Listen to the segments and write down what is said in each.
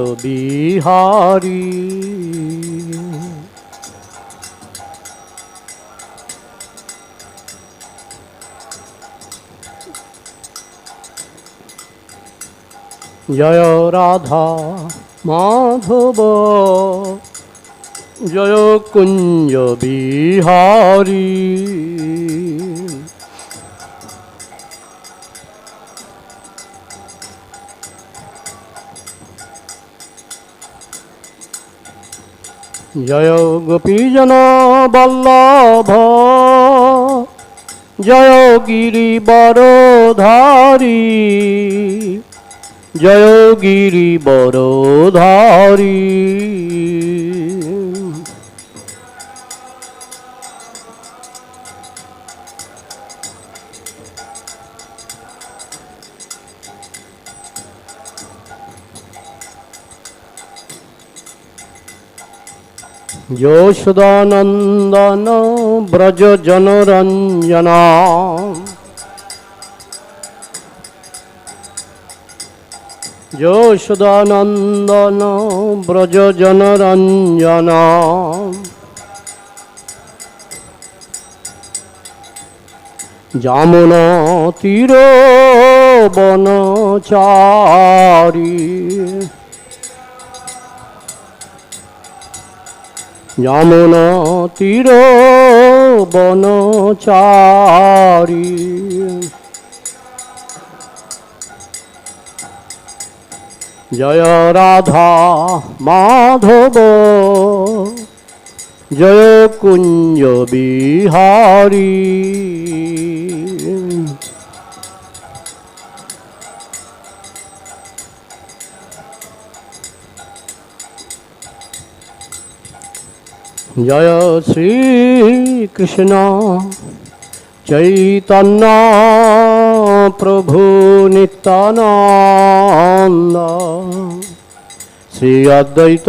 बिहारी जय राधा माधव जय कुंज बिहारी जय गोपीजन वल्लभ जय गिरिवरधारी जय गिरिवरधारी यशोदानंदन ब्रज जनरंजना यशोदानंदन ब्रज जनरंजना जामुना तीरो बनचारी जामुना तीरो बनचारी जय राधा माधव जय कुंज बिहारी जय श्री कृष्ण चैतन्य प्रभु नित्यानंद श्री अद्वैत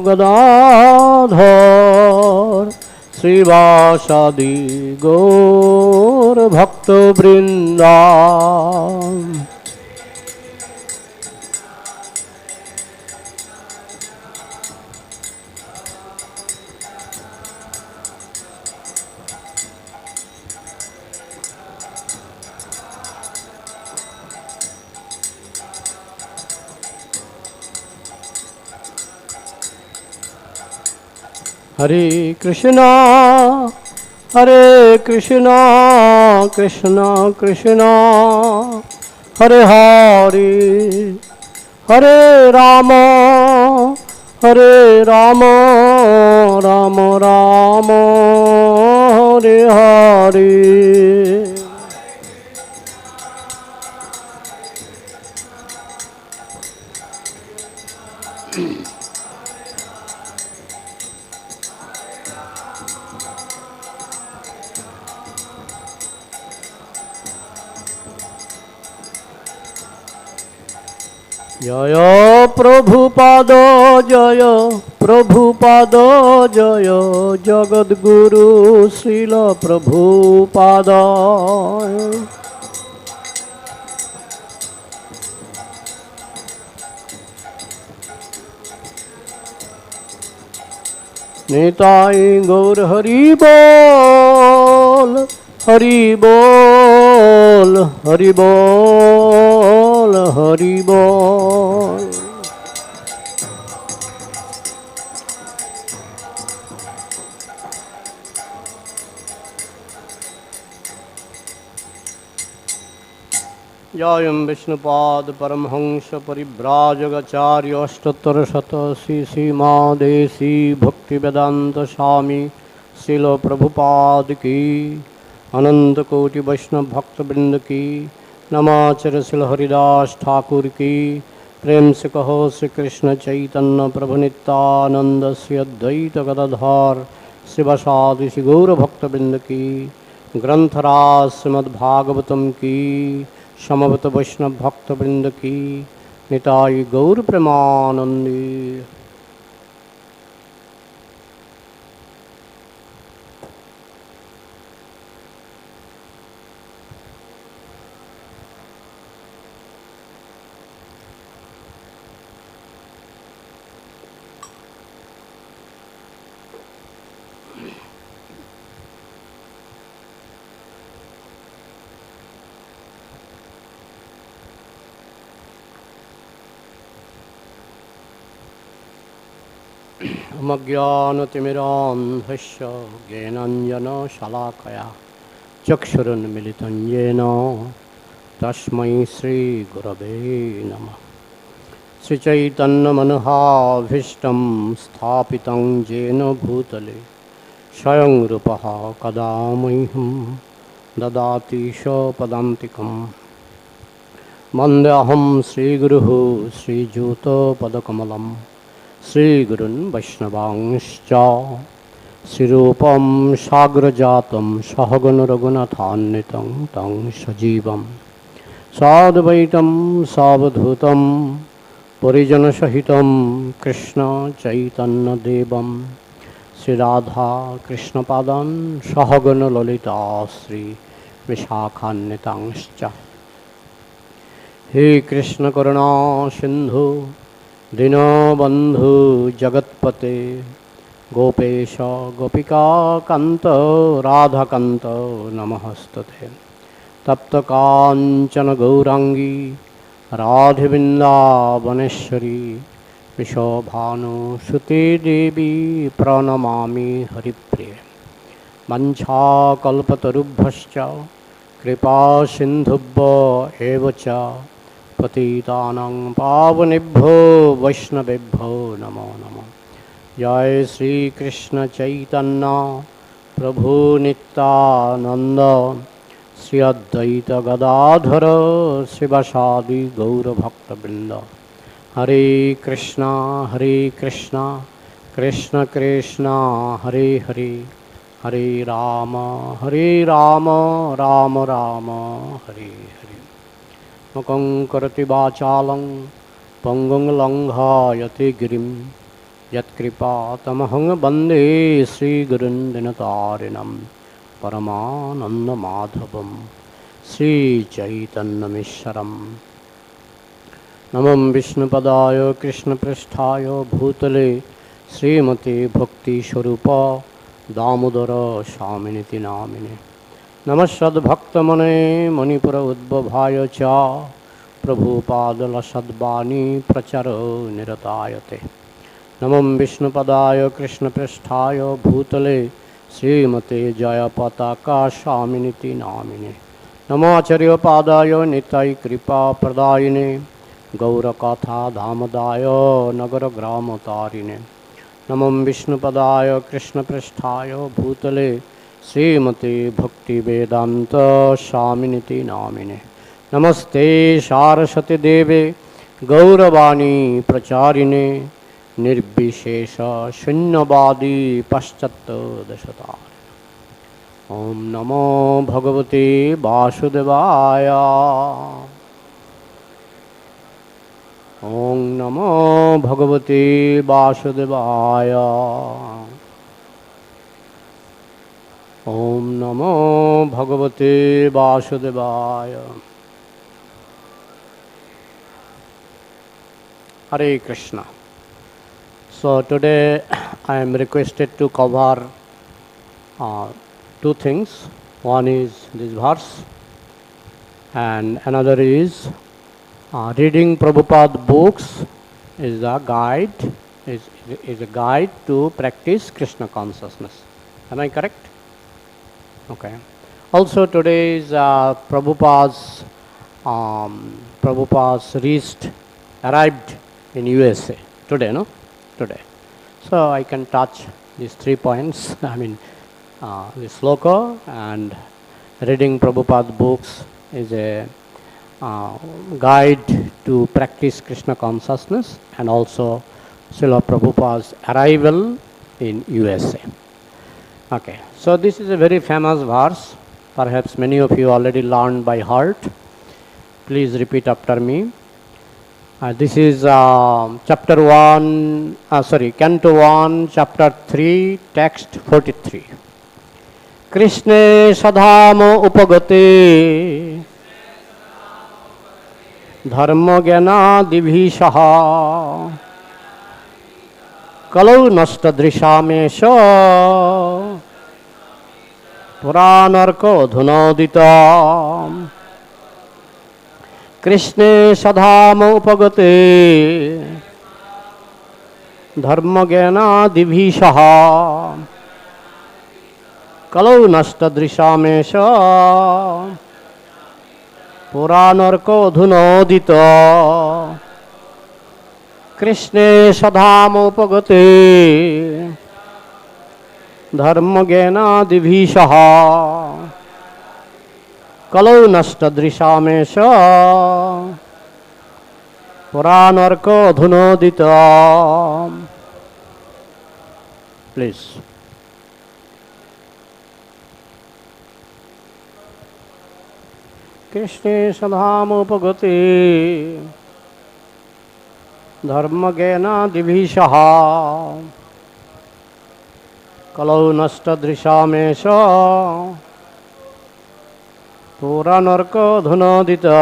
गदाधर श्रीवासादि गौर भक्तवृंदा हरे कृष्णा कृष्ण कृष्ण हरे हरे हरे राम राम राम हरे हरे जय प्रभुपाद जय जगद्गुरु श्रील प्रभुपाद निताई गौर हरि बोल हरि बोल हरि बोल हरि बोल जयं विष्णुपाद परमहंस परिव्राजकाचार्य अष्टोत्तरशत श्रीमदेसी भक्तिवेदांत स्वामी श्रील प्रभुपाद की अनंत कोटि वैष्णव भक्तवृंद की नमाचर श्री हरिदास ठाकुर की प्रेम से कहो श्री कृष्ण चैतन्य प्रभु नित्यानंद श्री अद्वैत गदाधर शिवसादि श्री गौर भक्तवृंद की ग्रंथराज श्रीमद्भागवतम की समवत वैष्णव भक्तवृंद की निताई गौर प्रेमानंदी। मज्ञानतिमिरान्धस्य ज्ञानाञ्जनशलाकया चक्षुरुन्मिलितं येन तस्मै श्रीगुरवे नमः। श्रीचैतन्यमनोहाभीष्टं स्थापितं येन भूतले स्वयं रूपः कदा मह्यं ददाति स्वपदान्तिकम्। वन्देऽहं श्रीगुरुः श्रीयुतपदकमलं श्रीगुरून् वैष्णवांश्च श्रीरूपं साग्रजातं सहगणरघुनाथान्वितं तं सजीवं साद्वैतं सावधूतं परिजनसहितं कृष्ण चैतन्यदेवं श्रीराधा कृष्णपादान् सहगणललिता श्री विशाखान्वितांश्च। हे कृष्ण करुणा सिंधु दीनबंधु जगत्पते गोपेश गोपिका कांत राधाकांत नमस्तुते। तप्त कांचन गौरांगी राधे वृंदावनेश्वरी विशोभानुसुते देवी प्रणमामि हरिप्रिये। वंशाकल्पतरुभ्यश्च कृपा सिन्धुभ्यो एव च पतितानां पावनेभ्यो वैष्णवेभ्यो नमो नमः। जय श्री कृष्ण चैतन्य प्रभु नित्यानंद श्री अद्वैत गदाधर शिवसादि गौरभक्तवृंद। हरे कृष्णा कृष्ण कृष्ण हरे हरे हरे राम राम राम हरे हरे। मुखं करोति वाचालं पंगुं लंघयते गिरिं यत्कृपातमहं वन्दे श्रीगुरुं दीनतारिणं परमानन्दमाधवं श्रीचैतन्यमीश्वरम्। नमो विष्णुपदाय कृष्णपृष्ठाय भूतले श्रीमते भक्तिस्वरूप दामोदर स्वामिनिति नामिने। नमः सद्भक्तमने मणिपुर उद्भवाय च प्रभुपादलसद्वाणी प्रचार निरतायते। नमो विष्णुपदाय कृष्णपृष्ठाय भूतले श्रीमते जयपताका स्वामिनिति नामिने। नमो आचार्यपादाय निताय कृपा प्रदायिने गौरकथा धामदाय नगर ग्राम तारिणे। नमो विष्णुपदाय कृष्णपृष्ठाय भूतले श्रीमते भक्तिवेदांत स्वामिनिति नामिने। नमस्ते सारस्वती देवे गौरवाणी प्रचारिणे निर्विशेष शून्यवादी पश्चात्तदशतारिणे। ओम नमो भगवते वासुदेवाय। ओम नमो भगवते वासुदेवाय। ओम नमो भगवते वासुदेवाय। Hare Krishna. So today I am requested to cover two things. One is this verse and another is reading Prabhupada books is a guide, is a guide to practice Krishna consciousness. Am I correct? Okay. Also today is Prabhupada's arrived in USA today, no? Today. So I can touch these 3 points. I mean, this sloka and reading Prabhupada books is a guide to practice Krishna consciousness, and also Srila Prabhupada's arrival in USA. Okay, so this is a very famous verse. Perhaps many of you already learned by heart. Please repeat after me. This is Canto 1, Chapter 3, Text 43. Kṛṣṇe sva-dhāmopagate dharma-jñānādibhiḥ Kalau naṣṭa-dṛśām eṣaḥ purāṇārko dhunoditaḥ kṛṣṇe sva-dhāmopagate dharma-jñānādibhiḥ kalau naṣṭa-dṛśām eṣaḥ purāṇārko dhunoditaḥ kṛṣṇe sva-dhāmopagate dharma-jñānādibhiḥ kalau naṣṭa-dṛśām eṣaḥ purāṇārko dhunoditaḥ. Please. kṛṣṇe sva-dhāmopagate dharma-jñānādibhiḥ kalau naṣṭa-dṛśām eṣaḥ purāṇārko dhunoditaḥ.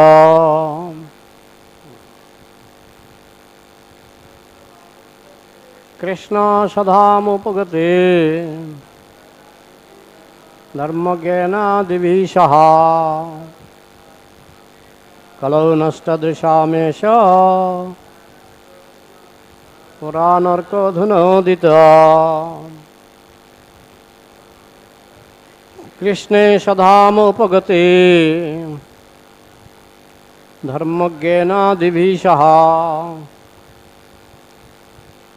kṛṣṇa sva-dhāmopagate dharma-jñānādibhiḥ kalau naṣṭa-dṛśām eṣaḥ purāṇārko dhunoditaḥ. kṛṣṇe sva-dhāmopagate dharma-jñānādibhiḥ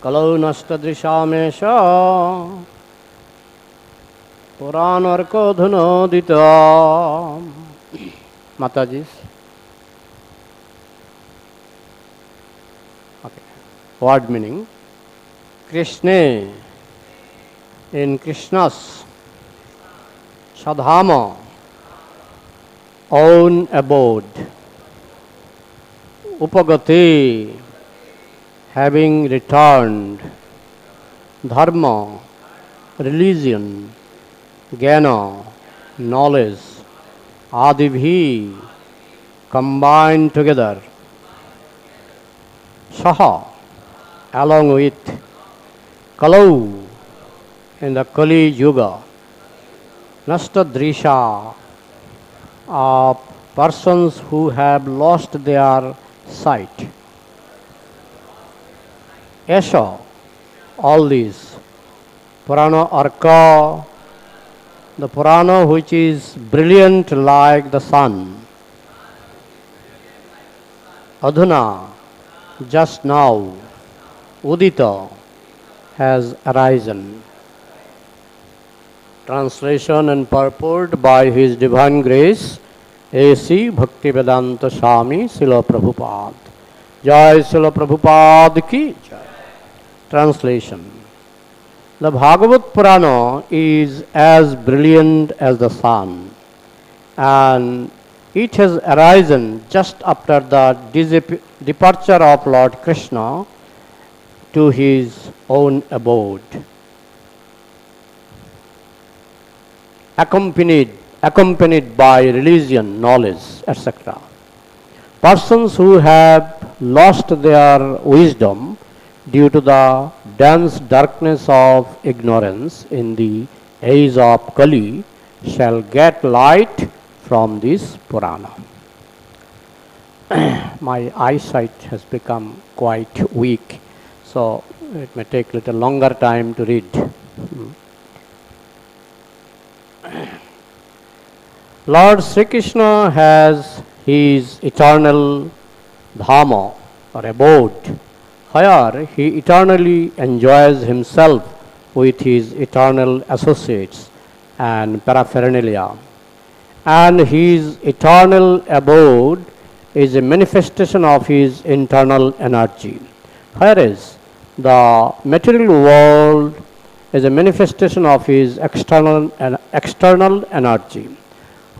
kalau naṣṭa-dṛśām eṣaḥ purāṇārko dhunoditaḥ. Mataji. Okay. Word meaning. Kṛṣṇe in Krishna's sva-dhāma own abode. Upagate having returned. Dharma religion. Jnana knowledge. Ādibhiḥ combined together. Saha along with. Kalau in the Kali-yuga. naṣṭa-dṛśām of persons who have lost their sight. eṣaḥ all these. purāṇa-arkaḥ the Purāṇa which is brilliant like the sun. adhunā just now. uditaḥ has arisen. Translation and purport by His Divine Grace A.C. Bhaktivedanta Swami Śrīla Prabhupāda. Jai Śrīla Prabhupāda ki jai. Translation. The Bhagavata Purāṇa is as brilliant as the sun, and it has arisen just after the departure of Lord Kṛṣṇa to his own abode, accompanied by religion, knowledge, etc. Persons who have lost their wisdom due to the dense darkness of ignorance in the age of Kali shall get light from this Purāṇa. My eyesight has become quite weak, so it may take a little longer time to read. Lord Śrī Kṛṣṇa has his eternal dharma or abode, where he eternally enjoys himself with his eternal associates and paraphernalia. And his eternal abode is a manifestation of his internal energy, whereas the material world is a manifestation of his external energy.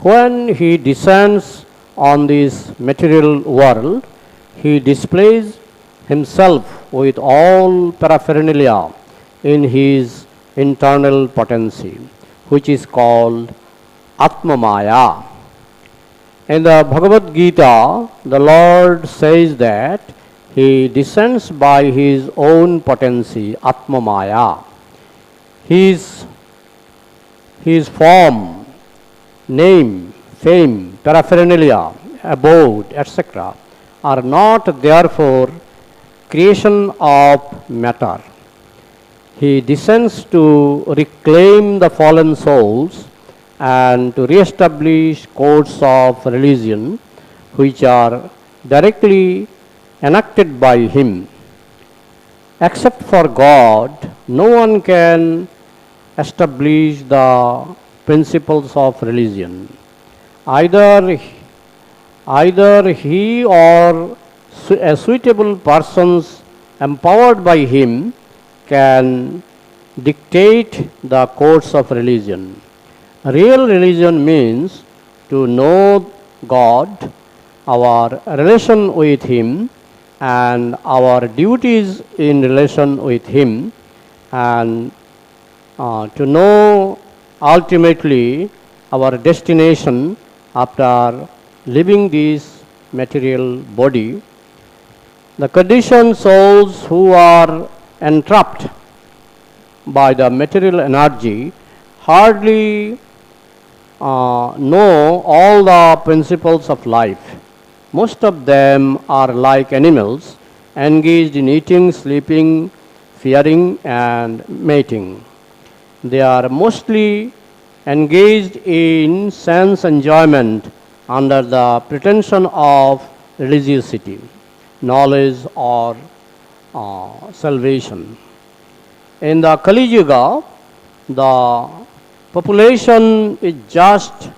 When he descends on this material world, he displays himself with all paraphernalia in his internal potency, which is called ātma-māyā. In the Bhagavad-gītā, the Lord says that he descends by his own potency, ātma-māyā. His form, name, fame, paraphernalia, abode, etc. are not therefore creation of matter, he descends to reclaim the fallen souls and to re-establish codes of religion which are directly enacted by him. Except for God, no one can establish the principles of religion. Either he or a suitable persons empowered by him can dictate the codes of religion. Real religion means to know God, our relation with him, and our duties in relation with him, and to know ultimately our destination after leaving this material body. The conditioned souls who are entrapped by the material energy hardly know all the principles of life. Most of them are like animals, engaged in eating, sleeping, fearing, and mating. They are mostly engaged in sense enjoyment under the pretension of religiosity, knowledge, or salvation. In the Kali-yuga, the population is just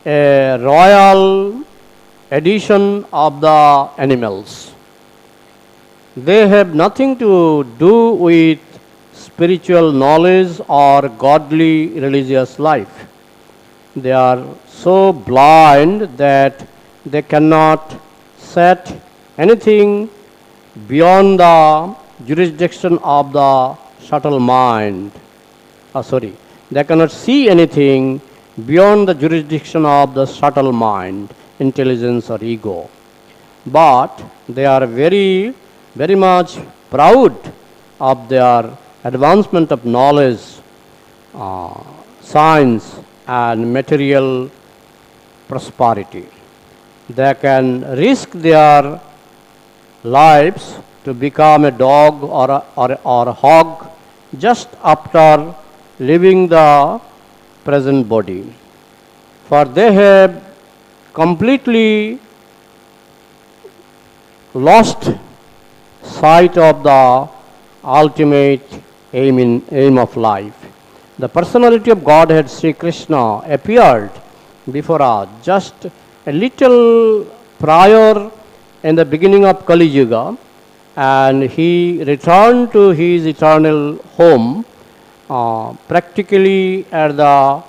a royal addition of the animals. They have nothing to do with spiritual knowledge or godly religious life. They are so blind that they cannot set anything beyond the jurisdiction of the subtle mind. They cannot see anything beyond the jurisdiction of the subtle mind, intelligence or ego. But they are very, very much proud of their advancement of knowledge, science, and material prosperity. They can risk their lives to become a dog or a hog just after leaving the present body, for they have completely lost sight of the ultimate aim of life. The personality of Godhead, Śrī Kṛṣṇa, appeared before us just a little prior in the beginning of Kali-yuga, and he returned to his eternal home practically at the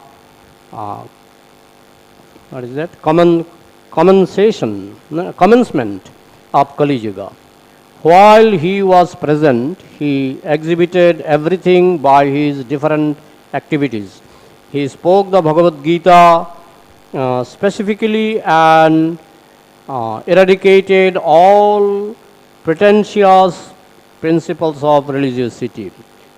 commencement of Kali-yuga. While he was present, he exhibited everything by his different activities. He spoke the Bhagavad-gītā specifically and eradicated all pretentious principles of religiosity.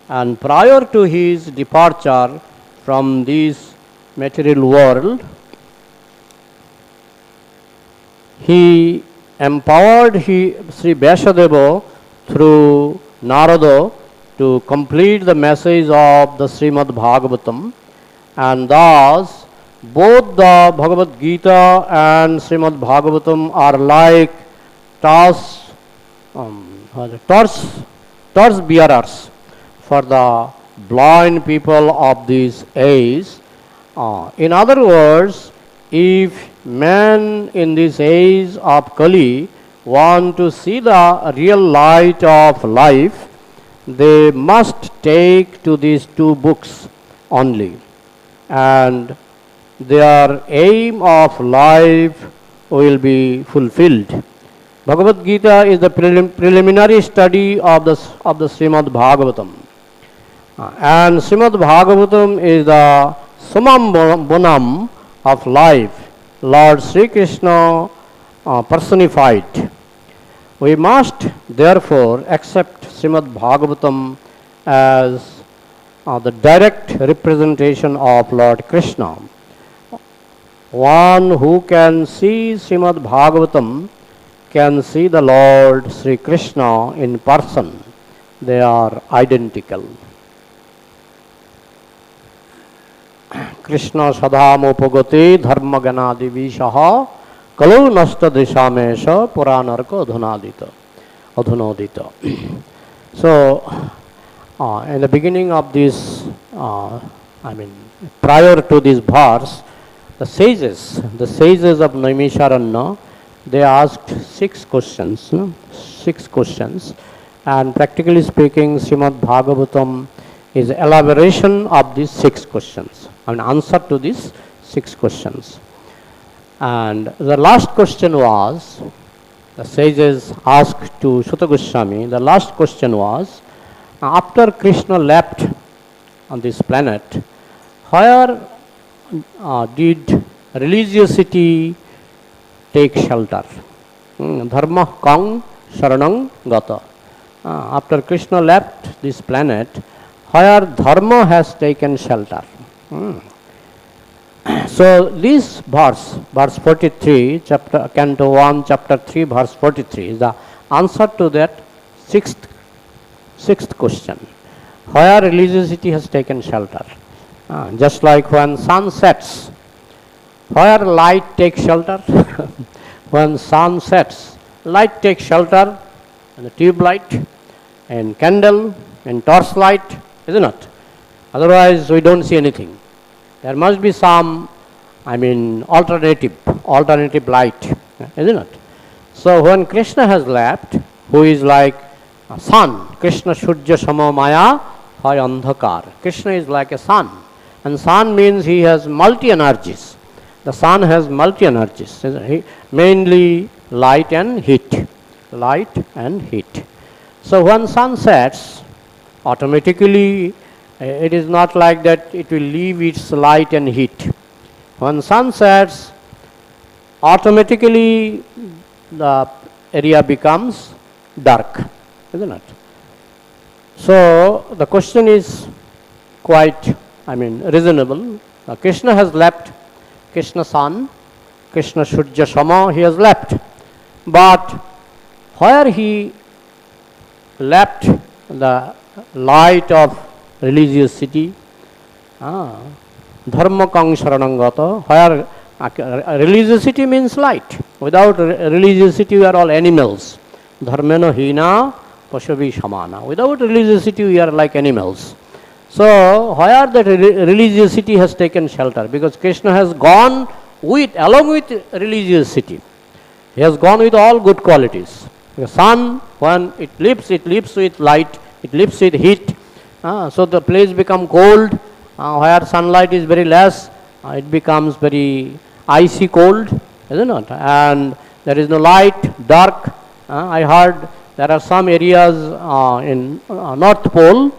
And prior to his departure from this material world, he empowered Śrī Vyāsadeva through Narada to complete the message of the Śrīmad-Bhāgavatam, and thus both the Bhagavad-gītā and Śrīmad-Bhāgavatam are like torch bearers for the blind people of this age. In other words, if men in this age of Kali want to see the real light of life, they must take to these two books only, and their aim of life will be fulfilled. Bhagavad-gītā is the preliminary study of the Śrīmad-Bhāgavatam, and Śrīmad-Bhāgavatam is the summum bonum of life, Lord Śrī Kṛṣṇa personified. We must therefore accept Śrīmad-Bhāgavatam as the direct representation of Lord Kṛṣṇa. One who can see Śrīmad-Bhāgavatam can see the Lord Śrī Kṛṣṇa in person. they are identical. Kṛṣṇa sva-dhāmopagate dharma-jñānādibhiḥ Kalu naṣṭa-dṛśām eṣaḥ purāṇārko adhunoditaḥ. So, in the beginning of this, prior to this verse, the sages of Naimisharanya, they asked 6 questions, 6 questions, and practically speaking, Śrīmad-Bhāgavatam is elaboration of these 6 questions, answer to these 6 questions. And the last question was, the sages asked to Suta Goswami, the last question was, after Kṛṣṇa left on this planet, where did religiosity take shelter? Dharma kang sharanam gata. After Kṛṣṇa left this planet, where dharma has taken shelter? So this verse 43, Canto 1, Chapter 3, verse 43 is the answer to that sixth question. Where religiosity has taken shelter? Just like when sun sets, where light takes shelter? When sun sets, light takes shelter in the tube light, and candle, and torch light, isn't it? Otherwise we don't see anything. There must be some, alternative light, isn't it? So when Kṛṣṇa has left, who is like a sun, Kṛṣṇa Surya Samamaya Hay Andhakar. Kṛṣṇa is like a sun, and sun means he has multi energies. The sun has multi energies, mainly light and heat. Light and heat. So when sun sets, automatically it is not like that it will leave its light and heat. When sun sets, automatically the area becomes dark, isn't it? So the question is quite, reasonable. Kṛṣṇa has left, Kṛṣṇa sun, Kṛṣṇa Surya Sama, he has left. But where he left the light of religiosity, dharma kang sharanam gata, where religiosity means light. Without religiosity we are all animals. Dharmena hina pashavi samana. Without religiosity we are like animals. So where that religiosity has taken shelter? Because Kṛṣṇa has gone along with religiosity. He has gone with all good qualities. The sun, when it lives with light, it lives with heat. So the place becomes cold. Where sunlight is very less, it becomes very icy cold, isn't it? And there is no light, dark. I heard there are some areas in North Pole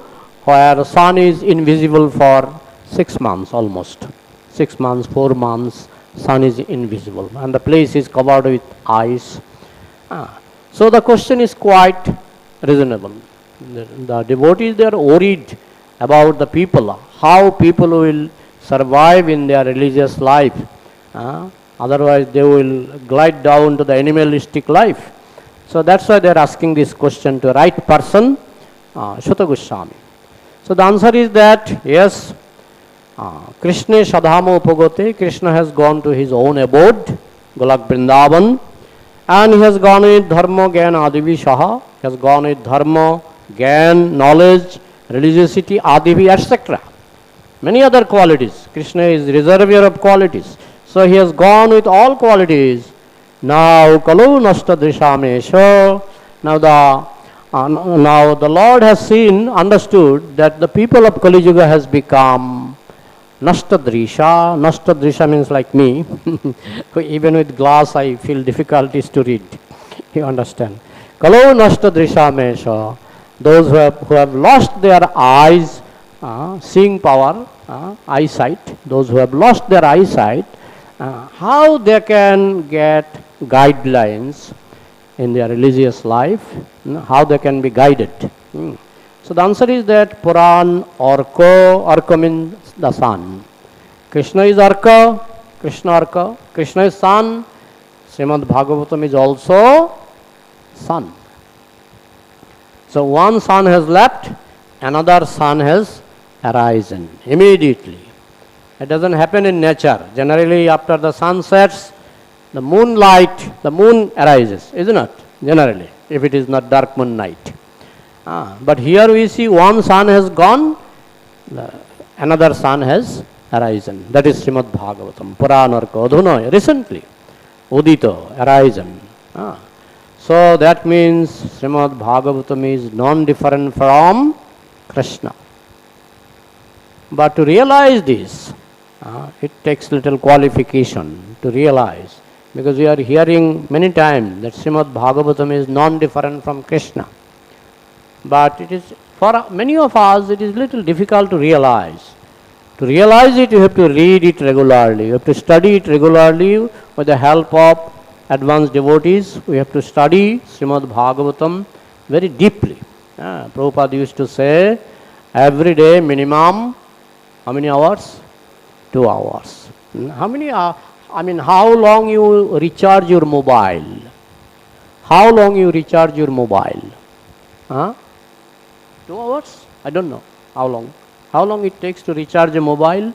where the sun is invisible for 6 months almost. 6 months, 4 months, sun is invisible, and the place is covered with ice. So the question is quite reasonable. The devotees, they are worried about the people, how people will survive in their religious life. Otherwise they will glide down to the animalistic life. So that's why they are asking this question to the right person, Suta Goswami. So the answer is that, yes, Kṛṣṇa sva-dhāmopagate, Kṛṣṇa has gone to his own abode, Golak Vrindavan, and he has gone with dharma-jñānādibhiḥ, he has gone with dharma, jnana, knowledge, religiosity, ādibhiḥ, etc. Many other qualities. Kṛṣṇa is reservoir of qualities. So he has gone with all qualities. Now, Kalu naṣṭa-dṛśām eṣaḥ. Now the Lord has understood that the people of Kali-yuga has become naṣṭa-dṛśām. Naṣṭa-dṛśām means like me. Even with glass I feel difficulties to read. You understand? Kalu naṣṭa-dṛśām eṣaḥ. Those who have lost their eyes, seeing power, eyesight, those who have lost their eyesight, how they can get guidelines in their religious life, how they can be guided. So the answer is that purāṇā-arkaḥ, arka means the sun. Kṛṣṇa is arka, Kṛṣṇa-arka, Kṛṣṇa is sun, Śrīmad-Bhāgavatam is also sun. So one sun has left, another sun has arisen immediately. It doesn't happen in nature. Generally, after the sun sets, the moon arises, isn't it? Generally, if it is not dark moon night. But here we see one sun has gone, another sun has arisen. That is Śrīmad-Bhāgavatam, purāṇārko, adhunā, recently, uditaḥ, arisen. So that means Śrīmad-Bhāgavatam is non-different from Kṛṣṇa. But to realize this, it takes little qualification to realize, because we are hearing many times that Śrīmad-Bhāgavatam is non-different from Kṛṣṇa. But it is, for many of us, it is little difficult to realize. To realize it, you have to read it regularly. You have to study it regularly with the help of advanced devotees. We have to study Śrīmad-Bhāgavatam very deeply. Prabhupada used to say, every day minimum, how many hours? 2 hours. How long you recharge your mobile? How long you recharge your mobile? 2 hours? I don't know. How long? How long it takes to recharge a mobile?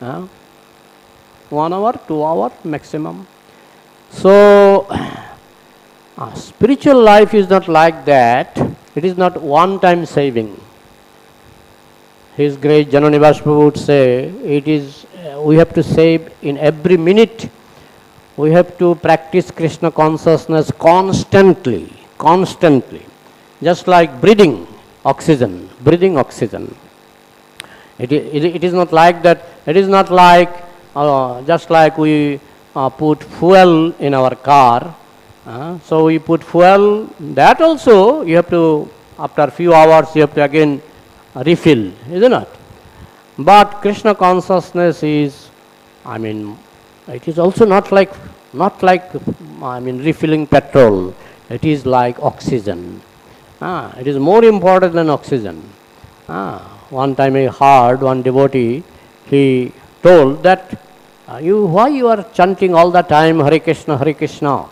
1 hour, 2 hours maximum. So, spiritual life is not like that. It is not one-time saving. His great Jananivas Prabhu would say, it is, we have to save in every minute. We have to practice Krishna consciousness constantly. Just like breathing oxygen. It is not like that. It is not like, just like we put fuel in our car. So we put fuel, that also you have to, after a few hours, you have to again refill, isn't it? But Krishna consciousness is, it is also not like refilling petrol. It is like oxygen. It is more important than oxygen. One time I heard one devotee, he told that, why you are chanting all the time Hare Krishna, Hare Krishna?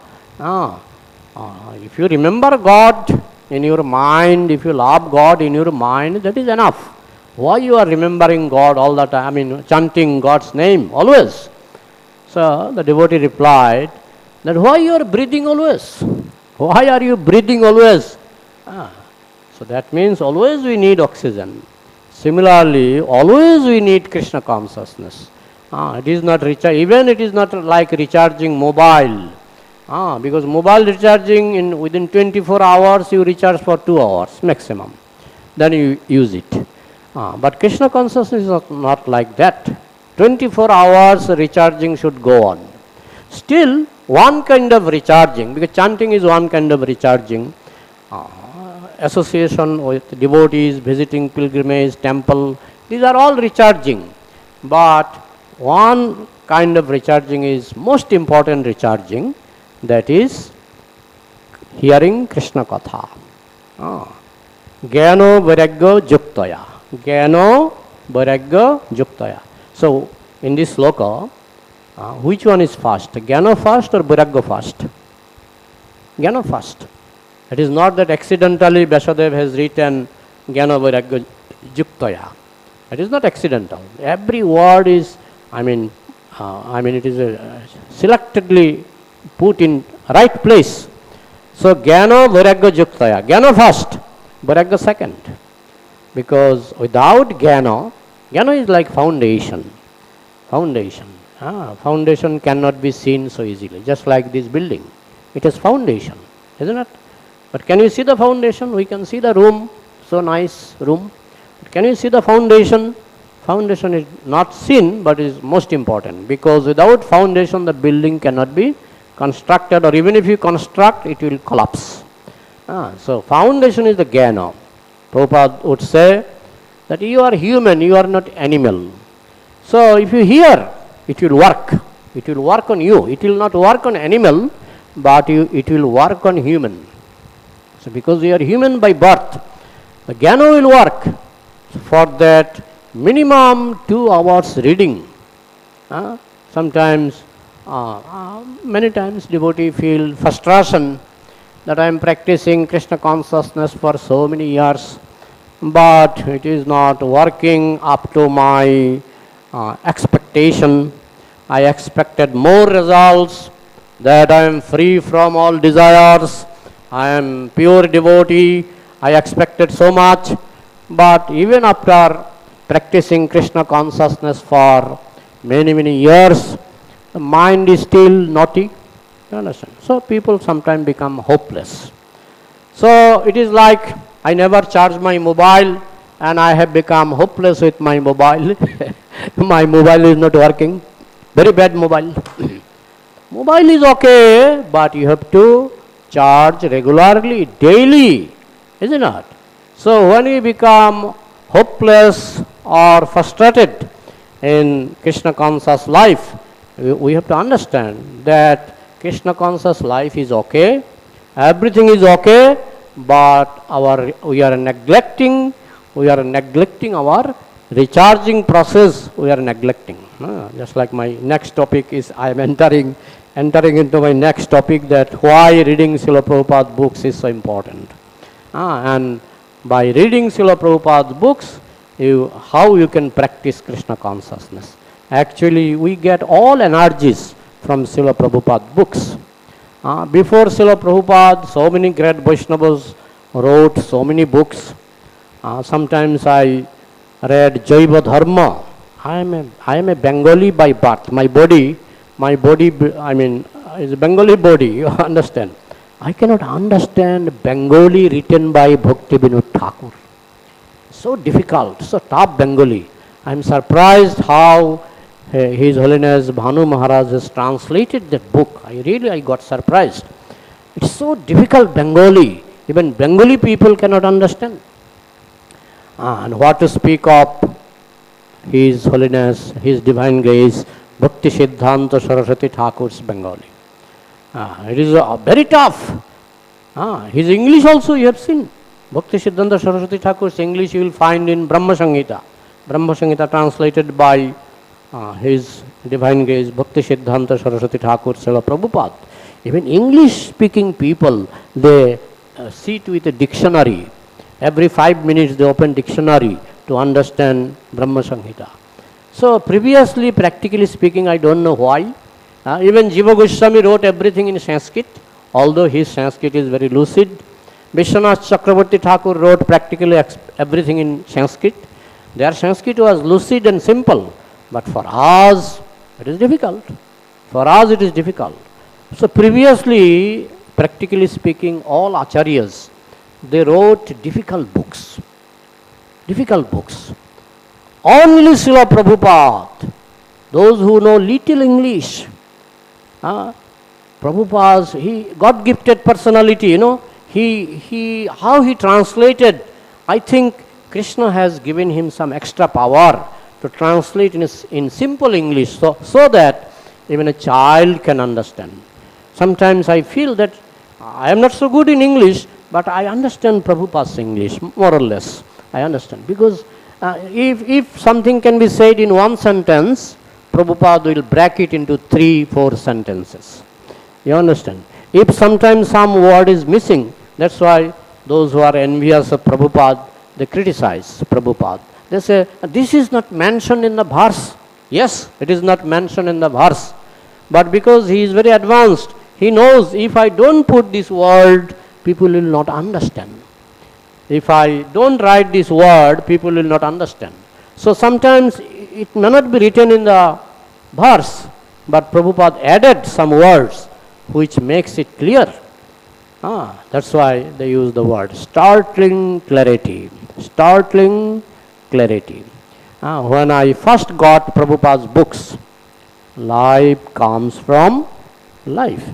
If you remember God in your mind, if you love God in your mind, that is enough. Why you are remembering God all the time, chanting God's name always? So the devotee replied that why you are breathing always? Why are you breathing always? So that means always we need oxygen. Similarly, always we need Krishna consciousness. It is not even it is not like recharging mobile. Because mobile recharging within 24 hours you recharge for 2 hours maximum. Then you use it. But Krishna consciousness is not like that. 24 hours recharging should go on. Still, one kind of recharging, because chanting is one kind of recharging. Association with devotees, visiting pilgrimage, temple, these are all recharging. But one kind of recharging is most important recharging, that is hearing Krishna Katha. Jnāno vairagya juktaya. Jnāno vairagya juktaya. So, in this sloka, which one is first? Jnāna first or vairagya first? Jnāna first. It is not that accidentally Vyāsadeva has written Jnāna vairagya juktaya. It is not accidental. Every word is, it is selectively put in right place. So, Jnāna vairagya juktaya. Jnāna first, vairagya second. Because without Jnāna is like foundation. Foundation cannot be seen so easily. Just like this building. It has foundation, isn't it? But can you see the foundation? We can see the room, so nice room. But can you see the foundation? Foundation is not seen, but is most important. Because without foundation, the building cannot be constructed, or even if you construct, it will collapse. So foundation is the Jnāna. Prabhupada would say that you are human, you are not animal. So if you hear, it will work. It will work on you. It will not work on animal, but it will work on human. So because we are human by birth, the Jnāna will work. For that, minimum 2 hours reading. Sometimes, many times devotee feel frustration that I am practicing Krishna consciousness for so many years, but it is not working up to my expectation. I expected more results, that I am free from all desires, I am pure devotee, I expected so much, but even after practicing Krishna consciousness for many years, the mind is still naughty. You understand? So people sometimes become hopeless. So it is like I never charge my mobile and I have become hopeless with my mobile. My mobile is not working. Very bad mobile. Mobile is okay, but you have to charge regularly, daily, isn't it? So when we become hopeless or frustrated in Krishna conscious life, we have to understand that Krishna conscious life is okay, everything is okay, but we are neglecting our recharging process, we are neglecting. Just like my next topic is, I am entering into my next topic, that why reading Srila Prabhupada books is so important. And by reading Srila Prabhupada books, how you can practice Krishna consciousness. Actually, we get all energies from Srila Prabhupada books. Before Srila Prabhupada, so many great Vaishnavas wrote so many books. Sometimes I read Jaiva Dharma. I am a Bengali by birth. My body, is a Bengali body, you understand. I cannot understand Bengali written by Bhakti Vinod Thakur. So difficult, so tough Bengali. I am surprised how His Holiness Bhanu Maharaj has translated that book. I got surprised. It's so difficult Bengali. Even Bengali people cannot understand. And what to speak of His Holiness, His Divine Grace, Bhakti Siddhanta Saraswati Thakur's Bengali. It is very tough. His English also you have seen. Bhakti Siddhanta Saraswati Thakur's English you will find in Brahma Samhita. Brahma Samhita translated by His Divine Grace, Bhakti Siddhanta Saraswati Thakur, Srila Prabhupada. Even English speaking people, they sit with a dictionary. Every 5 minutes they open dictionary to understand Brahma Samhita. So previously, practically speaking, I don't know why. Even Jiva Goswami wrote everything in Sanskrit, although his Sanskrit is very lucid. Vishwanath Chakravarti Thakur wrote practically everything in Sanskrit. Their Sanskrit was lucid and simple, but for us it is difficult. For us it is difficult. So previously, practically speaking, all acharyas, they wrote difficult books. Difficult books. Only Srila Prabhupada, those who know little English, Prabhupada's, God-gifted personality, how he translated, I think Krishna has given him some extra power to translate in simple English so that even a child can understand. Sometimes I feel that I am not so good in English, but I understand Prabhupada's English, more or less. I understand. Because if something can be said in one sentence, Prabhupada will break it into 3-4 sentences. You understand? If sometimes some word is missing, that's why those who are envious of Prabhupada, they criticize Prabhupada. They say, this is not mentioned in the verse. Yes, it is not mentioned in the verse. But because he is very advanced, he knows if I don't put this word, people will not understand. If I don't write this word, people will not understand. So sometimes it may not be written in the verse, but Prabhupada added some words which makes it clear. That's why they use the word startling clarity. Startling clarity. When I first got Prabhupada's books, life comes from life.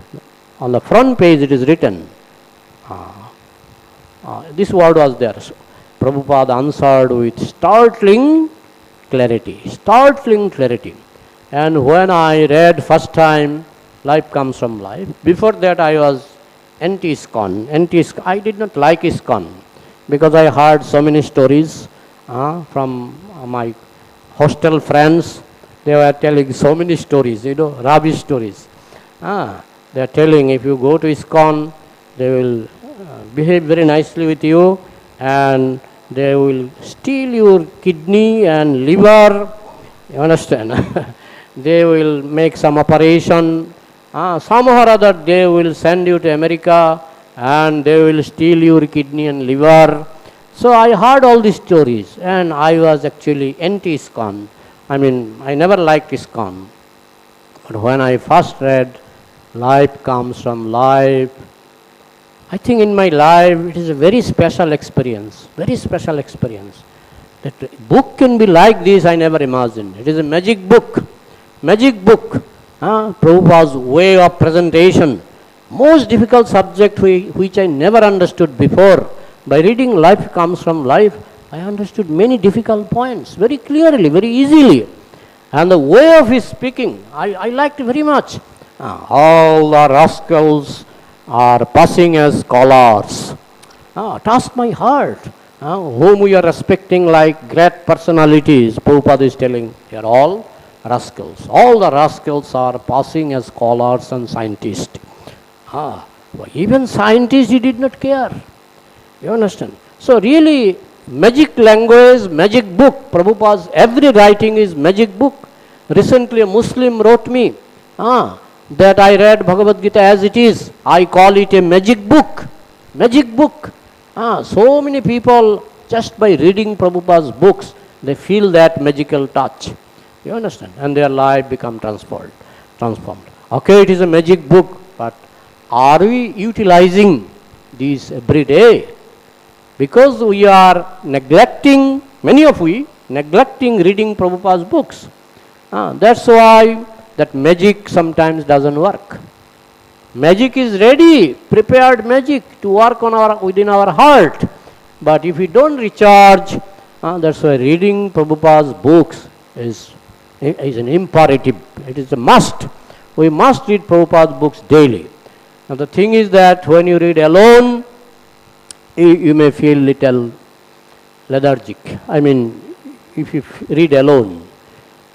On the front page it is written, this word was there. So Prabhupada answered with startling clarity. Startling clarity. And when I read first time, life comes from life. Before that I was anti-ISKCON. I did not like ISKCON because I heard so many stories from my hostel friends. They were telling so many stories, rubbish stories. They are telling if you go to ISKCON, they will behave very nicely with you, and they will steal your kidney and liver, you understand? They will make some operation, somehow or other they will send you to America and they will steal your kidney and liver. So I heard all these stories and I was actually anti-ISKCON. I mean, I never liked ISKCON. But when I first read life comes from life, I think in my life it is a very special experience, very special experience. That book can be like this, I never imagined. It is a magic book, Prabhupada's way of presentation. Most difficult subject which I never understood before. By reading Life Comes From Life, I understood many difficult points very clearly, very easily. And the way of his speaking, I liked very much. All the rascals are passing as scholars. Touched my heart. Whom we are respecting like great personalities, Prabhupada is telling, they are all rascals. All the rascals are passing as scholars and scientists. Even scientists, he did not care. You understand? So really, magic language, magic book. Prabhupada's every writing is magic book. Recently a Muslim wrote me that I read Bhagavad-gītā as it is. I call it a magic book. Magic book. So many people, just by reading Prabhupada's books, they feel that magical touch. You understand? And their life become transformed. Okay, it is a magic book, but are we utilizing these every day? Because we are neglecting, many of we, neglecting reading Prabhupada's books. That's why that magic sometimes doesn't work. Magic is ready, prepared magic to work on within our heart. But if we don't recharge, that's why reading Prabhupada's books is an imperative. It is a must. We must read Prabhupada's books daily. Now the thing is that when you read alone, you may feel little lethargic. I mean, if you read alone.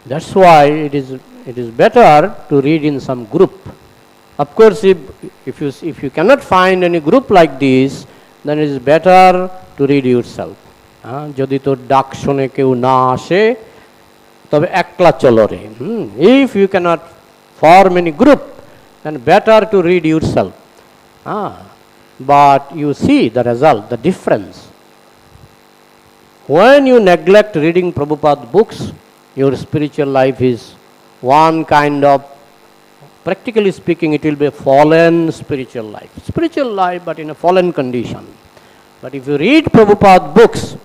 That's why it is better to read in some group. Of course, if you cannot find any group like this, then it is better to read yourself. Jodi to dak shone keu na ashe, tobe ekla cholo re. If you cannot form any group, then better to read yourself. But you see the result, the difference. When you neglect reading Prabhupada's books, your spiritual life is one kind of, practically speaking, it will be a fallen spiritual life. Spiritual life, but in a fallen condition. But if you read Prabhupada's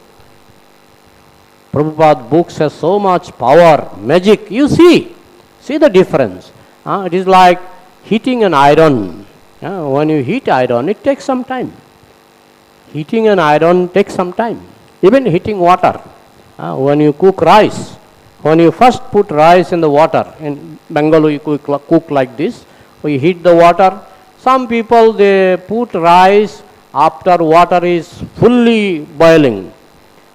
books has so much power, magic. You see the difference. It is like heating an iron. When you heat iron, it takes some time. Heating an iron takes some time. Even heating water. When you cook rice, when you first put rice in the water, in Bengal we cook like this, we heat the water. Some people, they put rice after water is fully boiling.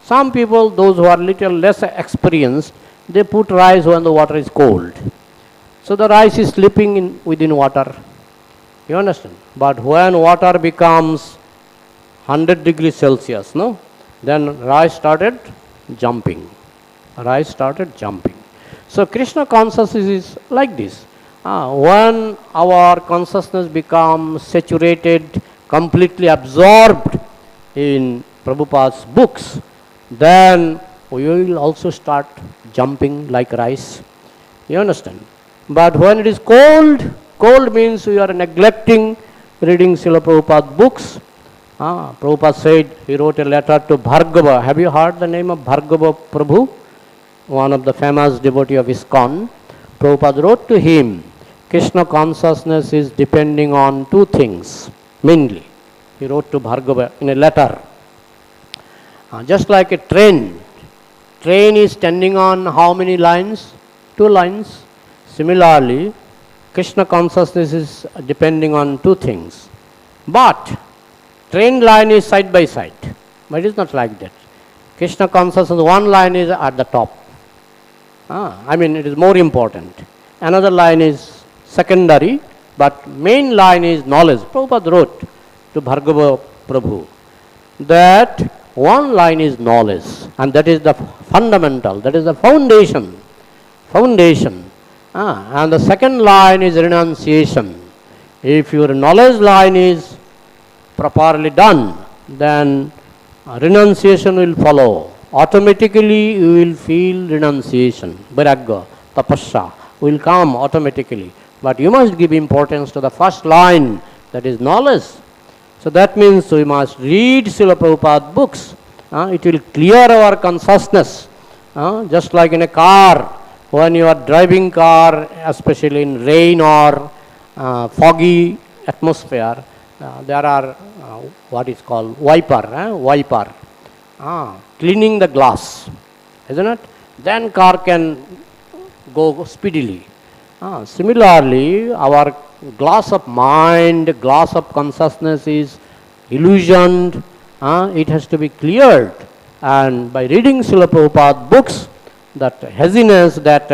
Some people, those who are little less experienced, they put rice when the water is cold. So the rice is slipping within water. You understand? But when water becomes 100 degrees Celsius, then rice started jumping. So Krishna consciousness is like this. When our consciousness becomes saturated, completely absorbed in Prabhupada's books, then we will also start jumping like rice. You understand? But when it is cold means we are neglecting reading Srila Prabhupada's books. Prabhupada said, he wrote a letter to Bhargava. Have you heard the name of Bhargava Prabhu? One of the famous devotee of ISKCON. Prabhupada wrote to him, Krishna consciousness is depending on two things, mainly. He wrote to Bhargava in a letter. Just like a train is standing on how many lines? 2 lines. Similarly, Krishna consciousness is depending on two things. But train line is side by side. But it is not like that. Krishna consciousness, one line is at the top. It is more important. Another line is secondary, but main line is knowledge. Prabhupada wrote to Bhargava Prabhu that one line is knowledge, and that is the fundamental, that is the foundation. And the second line is renunciation. If your knowledge line is properly done, then renunciation will follow. Automatically you will feel renunciation, vairagya, tapasya will come automatically. But you must give importance to the first line, that is knowledge. So that means we must read Srila Prabhupada books. It will clear our consciousness. Just like in a car, when you are driving car, especially in rain or foggy atmosphere, there are what is called wiper, cleaning the glass, isn't it? Then car can go speedily. Similarly, our glass of mind, glass of consciousness is illusioned. It has to be cleared. And by reading Srila Prabhupada books, that haziness, that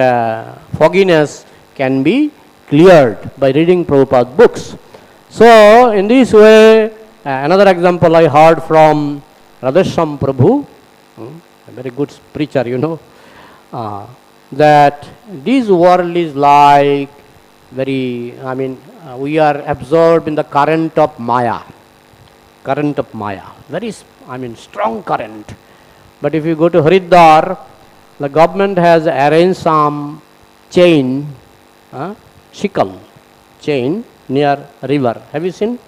fogginess can be cleared by reading Prabhupada books. So, in this way, another example I heard from Radhesham Prabhu, a very good preacher, that this world is like we are absorbed in the current of Maya. Very, strong current. But if you go to Haridwar, the government has arranged some chain, shickle chain near river. Have you seen?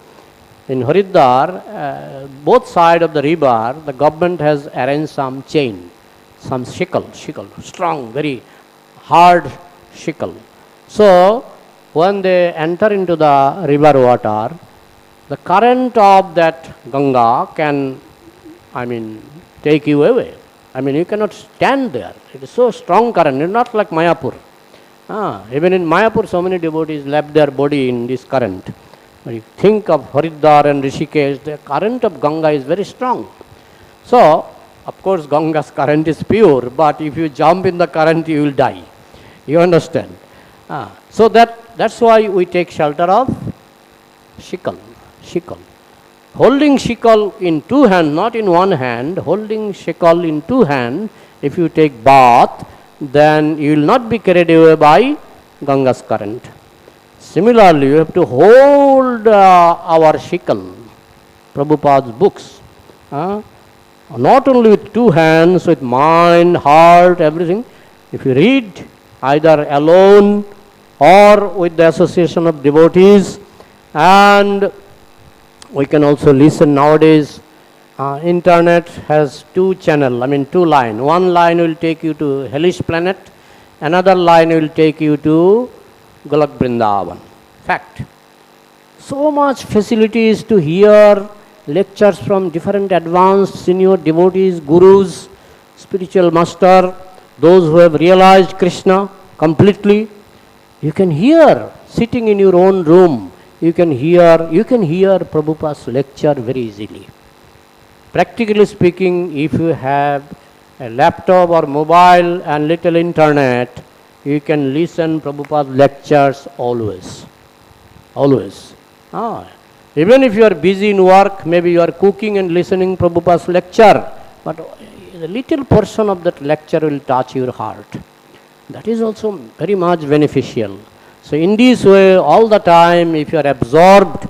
In Haridwar, both sides of the river, the government has arranged some chain, some shickle, strong, very hard shickle. So, when they enter into the river water, the current of that Ganga can, take you away. You cannot stand there. It is so strong current. It's not like Mayapur. Even in Mayapur, so many devotees left their body in this current. But you think of Haridwar and Rishikesh, the current of Ganga is very strong. So, of course, Ganga's current is pure, but if you jump in the current, you will die. You understand? So that's why we take shelter of shickle. Holding shickle in two hands, not in one hand, holding shickle in two hands, if you take bath, then you will not be carried away by Ganga's current. Similarly, you have to hold our shickle, Prabhupada's books, not only with two hands, with mind, heart, everything. If you read either alone or with the association of devotees, and we can also listen nowadays. Internet has two channels, two lines. One line will take you to hellish planet, another line will take you to Golok Vrindavan. Fact. So much facilities to hear lectures from different advanced senior devotees, gurus, spiritual master, those who have realized Kṛṣṇa completely. You can hear sitting in your own room. You can hear Prabhupada's lecture very easily. Practically speaking, if you have a laptop or mobile and little internet, you can listen Prabhupada's lectures always. Even if you are busy in work, maybe you are cooking and listening Prabhupada's lecture, but a little portion of that lecture will touch your heart. That is also very much beneficial. So in this way, all the time, if you are absorbed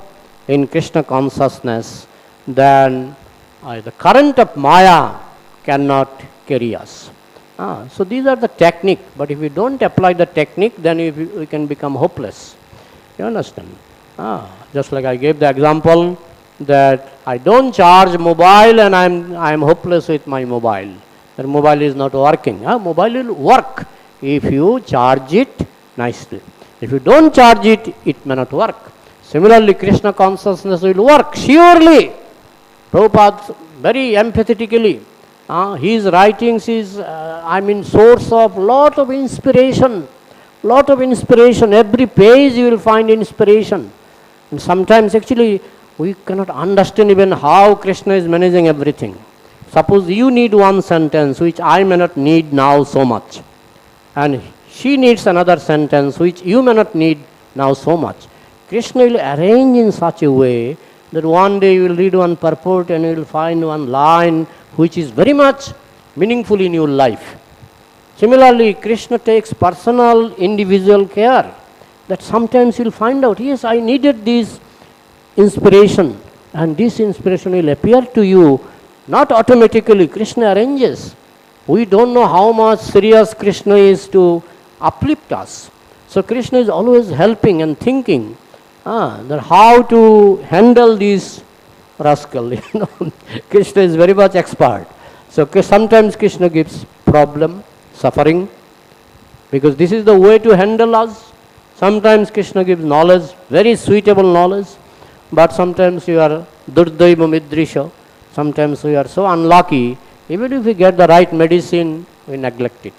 in Krishna consciousness, then the current of Maya cannot carry us. So these are the technique, but if we don't apply the technique, then we can become hopeless. You understand? Just like I gave the example that I don't charge mobile and I'm hopeless with my mobile. The mobile is not working. Mobile will work if you charge it nicely. If you don't charge it, it may not work. Similarly, Krishna consciousness will work surely. Prabhupada very empathetically, his writings is source of lot of inspiration. Every page you will find inspiration. And sometimes actually we cannot understand even how Krishna is managing everything. Suppose you need one sentence which I may not need now so much, and she needs another sentence which you may not need now so much. Krishna will arrange in such a way that one day you will read one purport and you will find one line which is very much meaningful in your life. Similarly, Krishna takes personal, individual care, that sometimes you will find out, yes, I needed this inspiration, and this inspiration will appear to you, not automatically. Krishna arranges. We don't know how much serious Krishna is to uplift us. So Krishna is always helping and thinking that how to handle this rascal. Krishna is very much expert. So sometimes Krishna gives problem, suffering, because this is the way to handle us. Sometimes Krishna gives knowledge, very suitable knowledge, but sometimes you are durdaiva midrisha. Sometimes we are so unlucky, even if we get the right medicine, we neglect it.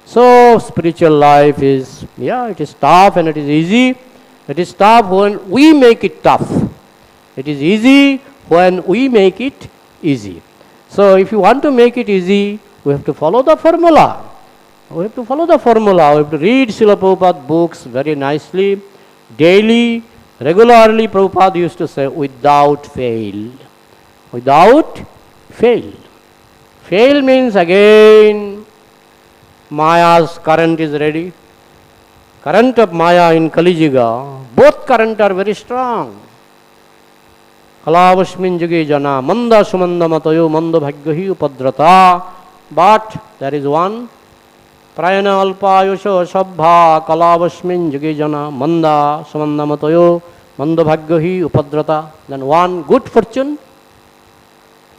So spiritual life is, it is tough and it is easy. It is tough when we make it tough. It is easy when we make it easy. So if you want to make it easy, we have to follow the formula. We have to follow the formula. We have to read Srila Prabhupada books very nicely, daily, regularly. Prabhupada used to say, without fail. Without fail. Fail means again, Maya's current is ready. Current of Maya in Kali-yuga, both current are very strong. Kalavasmin juge jana, manda sumanda matayo, manda bhagyahi upadrata. But there is one, prayana alpayusha sabha, kalavasmin juge jana, manda sumanda matayo, manda bhagyahi upadrata. Then one good fortune.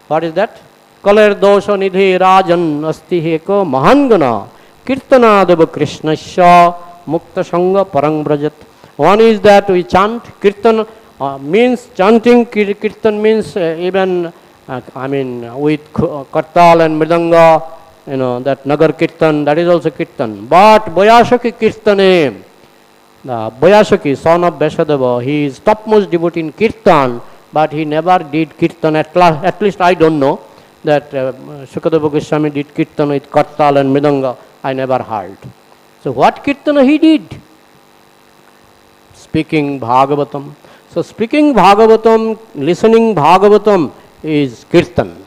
What is that? Kaler dosha nidhi rajan asti heko mahangana kirtanādeva krishnasya mukta sanga parang brajat. One is that we chant. Kirtan means chanting. Kirtan means even with kartal and mridanga, that nagar kirtan, that is also kirtan. But Vyāsaki kirtane, the Vyāsaki, son of Vyāsadeva, he is topmost devotee in kirtan, but he never did kirtan. At least I don't know that Sukadeva Goswami did kirtan with kartal and mridanga. I never heard. So what kirtana he did? Speaking Bhagavatam. So speaking Bhagavatam, listening Bhagavatam is kirtan.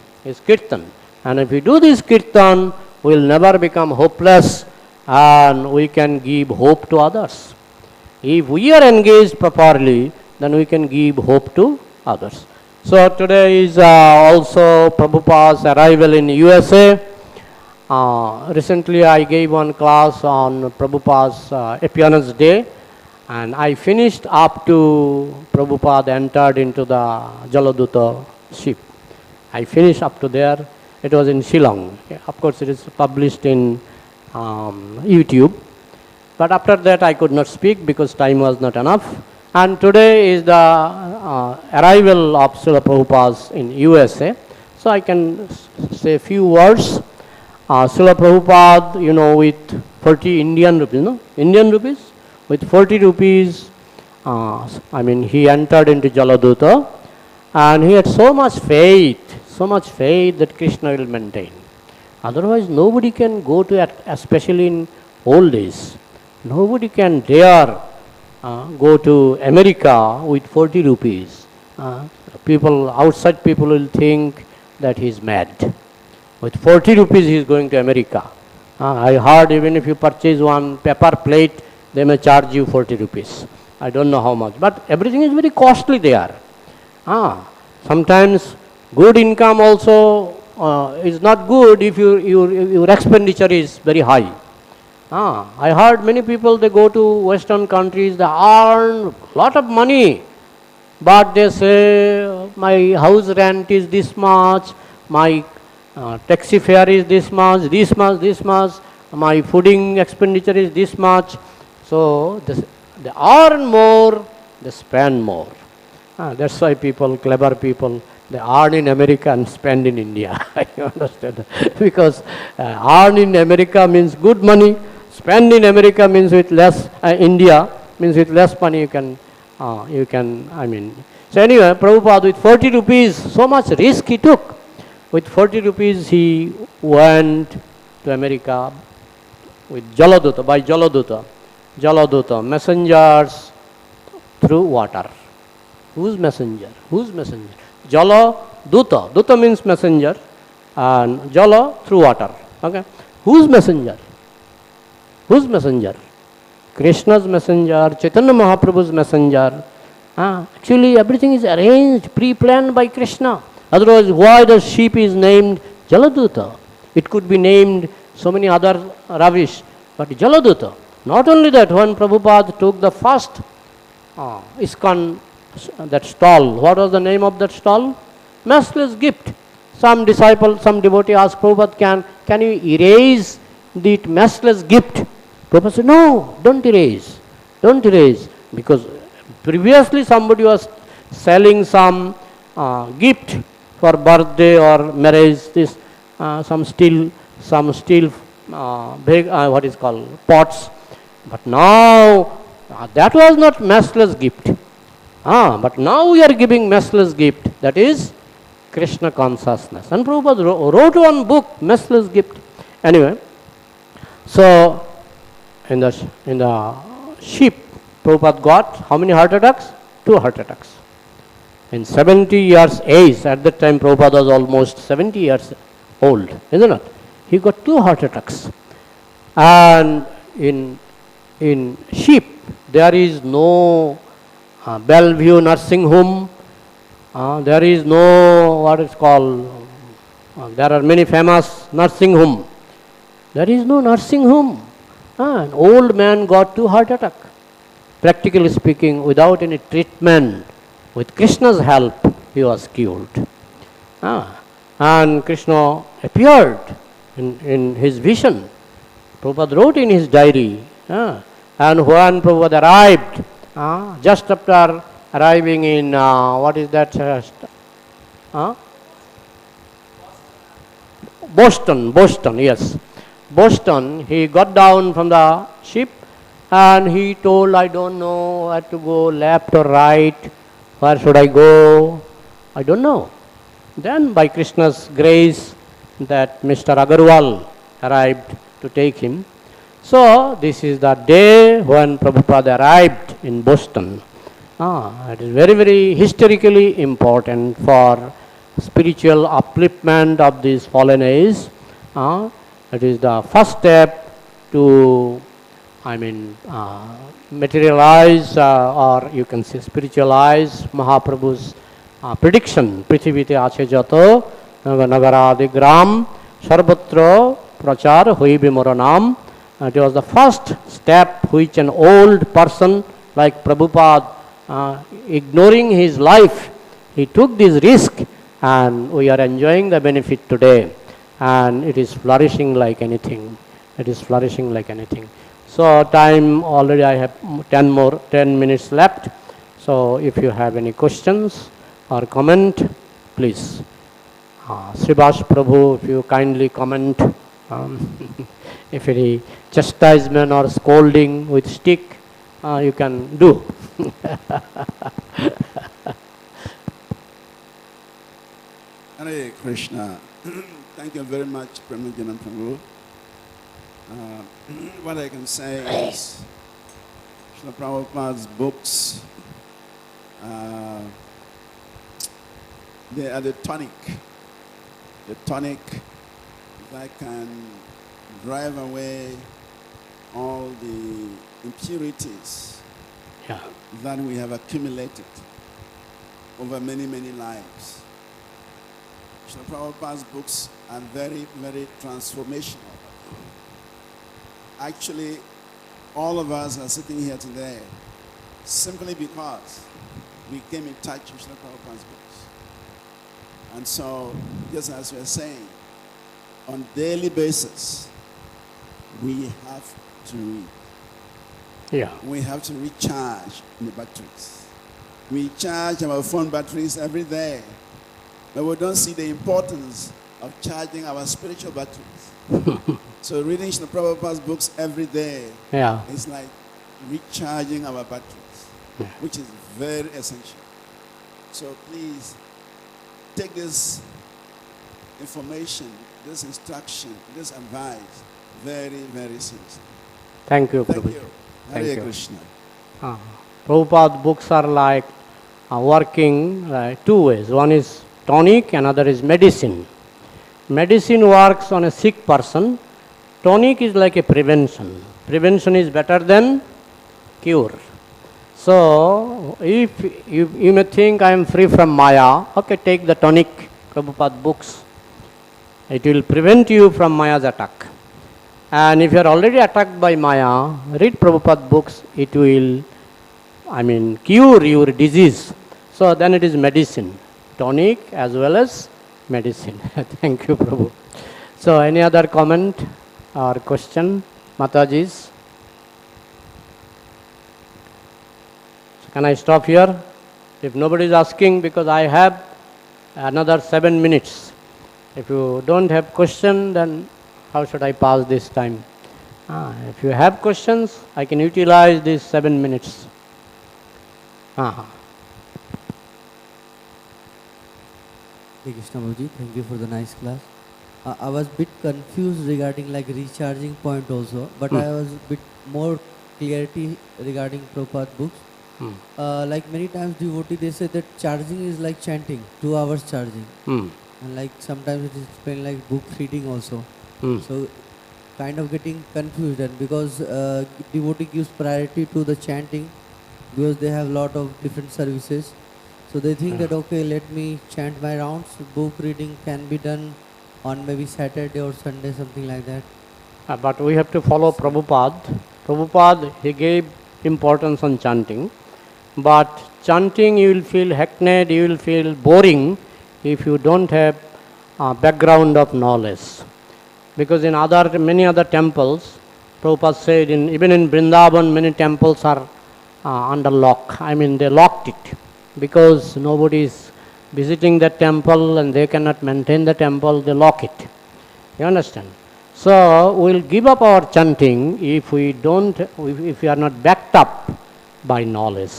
And if we do this kirtan, we will never become hopeless and we can give hope to others. If we are engaged properly, then we can give hope to others. So today is also Prabhupada's arrival in USA. Recently I gave one class on Prabhupada's appearance day, and I finished up to Prabhupada entered into the Jaladuta ship. I finished up to there. It was in Shillong. Of course it is published in YouTube. But after that I could not speak because time was not enough. And today is the arrival of Srila Prabhupada in USA. So I can say a few words. Srila Prabhupada, with 40 Indian rupees, Indian rupees, with 40 rupees, he entered into Jaladuta, and he had so much faith that Krishna will maintain. Otherwise, nobody can go to, especially in old days, nobody can dare go to America with 40 rupees. Outside people will think that he is mad. With 40 rupees he is going to America. I heard even if you purchase one paper plate, they may charge you 40 rupees. I don't know how much, but everything is very costly there. Sometimes good income also is not good if your expenditure is very high. I heard many people, they go to Western countries, they earn a lot of money, but they say, my house rent is this much, my taxi fare is this much, my fooding expenditure is this much. So they earn more, they spend more. That's why clever people, they earn in America and spend in India. You understand? Because earn in America means good money, spend in America means with less, India means with less money you can. So anyway, Prabhupada with 40 rupees, so much risk he took. With 40 rupees he went to America with Jaladuta, by Jaladuta, messengers through water. Whose messenger? Whose messenger? Jala Duta. Duta means messenger, and Jala through water. Okay. Whose messenger? Whose messenger? Krishna's messenger, Chaitanya Mahaprabhu's messenger. Actually, everything is arranged, pre-planned by Krishna. Otherwise, why the sheep is named Jaladuta? It could be named so many other rubbish, but Jaladuta. Not only that, when Prabhupada took the first ISKCON, that stall, what was the name of that stall? Massless gift. Some disciple, some devotee asked Prabhupada, can you erase the massless gift? Prabhupada said, no, don't erase. Don't erase. Because previously somebody was selling some gift for birthday or marriage, some steel what is called pots. But now, that was not massless gift. But now we are giving massless gift, that is Krishna consciousness. And Prabhupada wrote one book, Massless Gift. Anyway, so in the sheep, Prabhupada got how many heart attacks? 2 heart attacks. In 70 years age, at that time Prabhupada was almost 70 years old, isn't it? He got 2 heart attacks. And in sheep, there is no Bellevue nursing home. There is no, what is called, there are many famous nursing home. There is no nursing home. An old man got 2 heart attack. Practically speaking, without any treatment, with Krishna's help, he was cured. And Krishna appeared in his vision. Prabhupada wrote in his diary. And when Prabhupada arrived, just after arriving in, what is that? Boston, yes. Boston, he got down from the ship and he told, I don't know where to go, left or right, where should I go? I don't know. Then by Krishna's grace, that Mr. Agarwal arrived to take him. So this is the day when Prabhupada arrived in Boston. It is very, very historically important for spiritual upliftment of this fallen age. It is the first step to, materialize or you can say spiritualize Mahaprabhu's prediction. Prithivite ache jato nagaradi gram sarvatra prachar hoibe moranam. It was the first step which an old person like Prabhupada, ignoring his life, he took this risk, and we are enjoying the benefit today. And it is flourishing like anything. It is flourishing like anything. So time already I have 10 minutes left. So if you have any questions or comment, please. Srivas Prabhu, if you kindly comment. If any chastisement or scolding with stick, you can do. Hare Krishna. Thank you very much, Premanjan and Prabhu. What I can say is, Srila Prabhupada's books, they are the tonic that can drive away all the impurities that we have accumulated over many, many lives. Srila Prabhupada's books are very, very transformational. Actually, all of us are sitting here today simply because we came in touch with Srila Prabhupada's books. And so, just as we're saying, on a daily basis, we have to read. We have to recharge the batteries. We charge our phone batteries every day, but we don't see the importance of charging our spiritual batteries. So reading Srila Prabhupada's books every day is like recharging our batteries, which is very essential. So please take this information, this instruction, this advice very, very seriously. Thank you, Thank Prabhu. you. Hare Krishna. Prabhupada's books are like working two ways. One is tonic, another is medicine. Medicine works on a sick person. Tonic is like a prevention. Prevention is better than cure. So, if you may think I am free from Maya, okay, take the tonic, Prabhupada books. It will prevent you from Maya's attack. And if you are already attacked by Maya, read Prabhupada books, it will, cure your disease. So then it is medicine, tonic as well as medicine. Thank you, Prabhu. So any other comment or question, Mataji's? So can I stop here? If nobody is asking, because I have another 7 minutes. If you don't have question, then how should I pass this time? If you have questions, I can utilize these 7 minutes. Hare Krishna Prabhuji, thank you for the nice class. I was a bit confused regarding like recharging point also, but I was a bit more clarity regarding Prabhupada books. Like many times devotee, they say that charging is like chanting, 2 hours charging. And like sometimes it is explained like book reading also. So kind of getting confused, and because devotee gives priority to the chanting because they have lot of different services. So they think that okay, let me chant my rounds. Book reading can be done on maybe Saturday or Sunday, something like that. But we have to follow Prabhupada. Prabhupada, he gave importance on chanting. But chanting, you will feel hackneyed, you will feel boring if you don't have a background of knowledge. Because in many other temples, Prabhupada said, even in Vrindavan, many temples are under lock. They locked it because nobody is visiting the temple and they cannot maintain the temple, they lock it. You understand? So we will give up our chanting if we are not backed up by knowledge.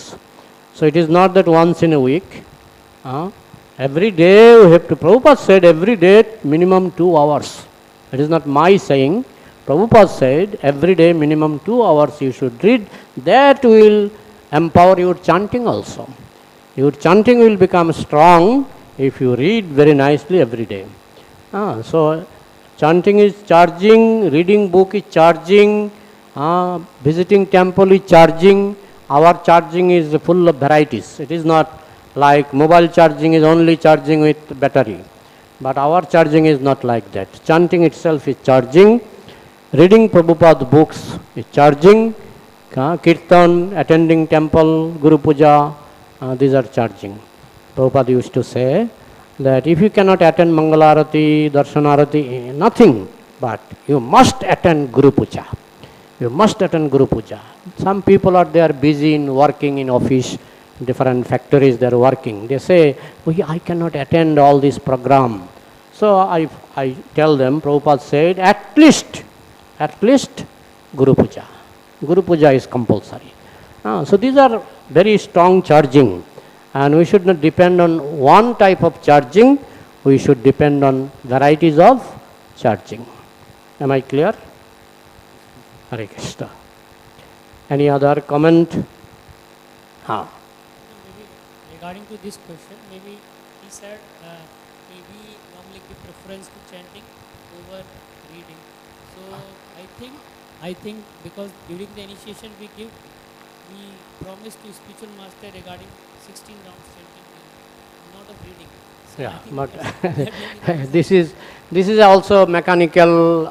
So it is not that once in a week. Every day we have to, Prabhupada said every day minimum 2 hours. It is not my saying. Prabhupada said every day minimum 2 hours you should read. That will empower your chanting also. Your chanting will become strong if you read very nicely every day. So chanting is charging, reading book is charging, visiting temple is charging. Our charging is full of varieties. It is not like mobile charging is only charging with battery. But our charging is not like that. Chanting itself is charging. Reading Prabhupada books is charging. Kirtan, attending temple, Guru Puja, these are charging. Prabhupada used to say that if you cannot attend Mangalarati, Darshanarati, nothing, but you must attend Guru Puja. You must attend Guru Puja. Some people are there busy in working in office, different factories they are working. They say, I cannot attend all this program. So I tell them, Prabhupada said, at least Guru Puja. Guru Puja is compulsory. So these are very strong charging. And we should not depend on one type of charging. We should depend on varieties of charging. Am I clear? Hare Krishna. Any other comment? Maybe regarding to this question, maybe he said maybe normally give preference to chanting over reading. So I think because during the initiation we promise to spiritual master regarding 16 rounds chanting, not of reading. So but this is also mechanical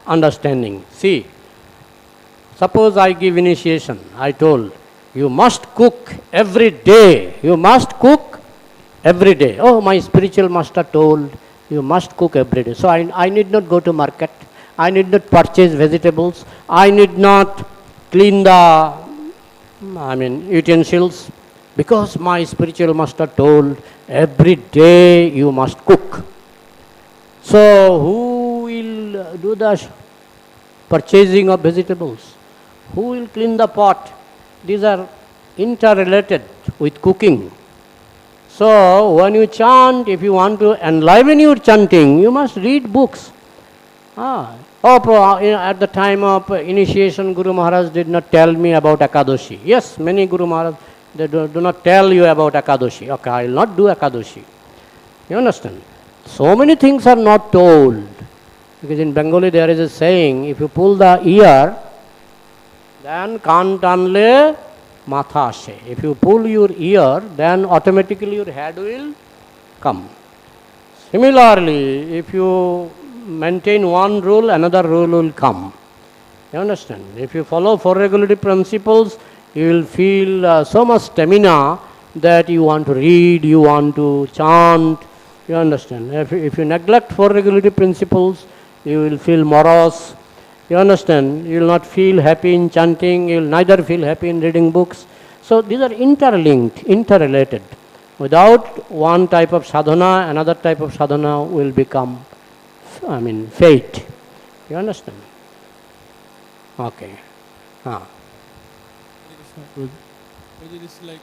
understanding. See, suppose I give initiation, I told, you must cook every day. You must cook every day. Oh, my spiritual master told, you must cook every day. So I need not go to market. I need not purchase vegetables. I need not clean the utensils, because my spiritual master told every day you must cook. So who will do the purchasing of vegetables? Who will clean the pot? These are interrelated with cooking. So when you chant, if you want to enliven your chanting, you must read books. At the time of initiation, Guru Maharaj did not tell me about Ekadashi. Yes, many Guru Maharaj They do not tell you about Ekadashi. Okay, I will not do Ekadashi. You understand? So many things are not told. Because in Bengali there is a saying, if you pull the ear, then kan tanle matha ashe. If you pull your ear, then automatically your head will come. Similarly, if you maintain one rule, another rule will come. You understand? If you follow four regulative principles, you will feel so much stamina that you want to read, you want to chant. You understand? If you neglect four regulative principles, you will feel morose. You understand? You will not feel happy in chanting, you will neither feel happy in reading books. So these are interlinked, interrelated. Without one type of sadhana, another type of sadhana will become, fate. You understand? Okay. It is like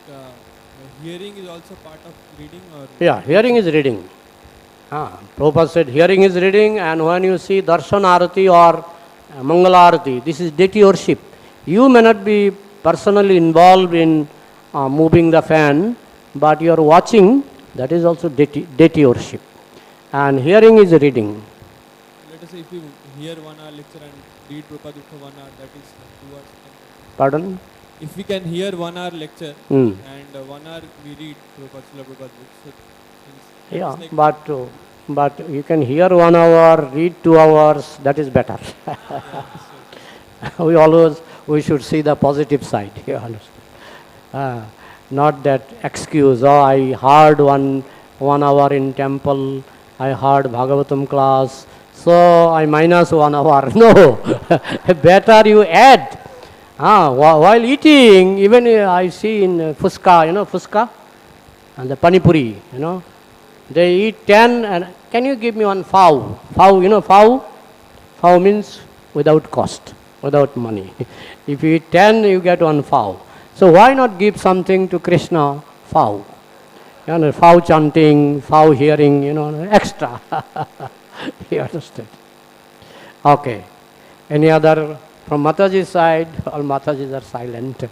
hearing is also part of reading, or? Yeah, hearing is reading. Prabhupada said hearing is reading, and when you see darshan arati or mangala arati, this is deity worship. You may not be personally involved in moving the fan, but you are watching, that is also deity worship. And hearing is reading. Let us say if you hear 1 hour lecture and read Prabhupada for 1 hour, that is 2 hours. Pardon? If we can hear 1 hour lecture Hmm. and 1 hour we read Prabhupada books, so Yeah, it's like but you can hear 1 hour, read 2 hours, that is better. We should see the positive side. You understand? Not that excuse, I heard one hour in temple, I heard Bhagavatam class, so I minus 1 hour. No, better you add. While eating, even I see in fuska, fuska? And the panipuri, they eat 10 and can you give me one fowl? Fowl? Fowl means without cost, without money. If you eat 10, you get one fowl. So why not give something to Krishna, fowl? Fowl chanting, fowl hearing, extra. You understand? Okay. Any other from Mataji's side? All Matajis are silent.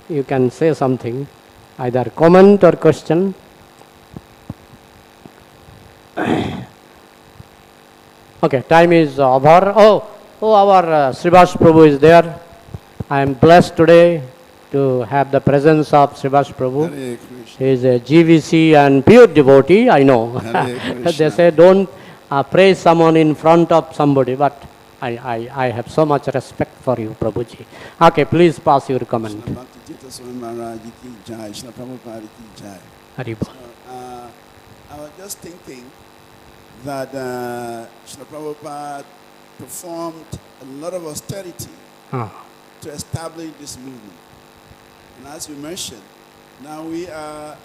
You can say something, either comment or question. Okay, time is over. Our Srivas Prabhu is there. I am blessed today to have the presence of Srivas Prabhu. Hare Krishna. He is a GVC and pure devotee, I know. Hare They Krishna. say don't praise someone in front of somebody, but I have so much respect for you, Prabhuji. Okay, please pass your comment. Shri Bhakti Swami Maharaj ki jai, Shri Prabhupada ki jai. Haribol. I was just thinking that Shri Prabhupada performed a lot of austerity to establish this movement. And as we mentioned, now we are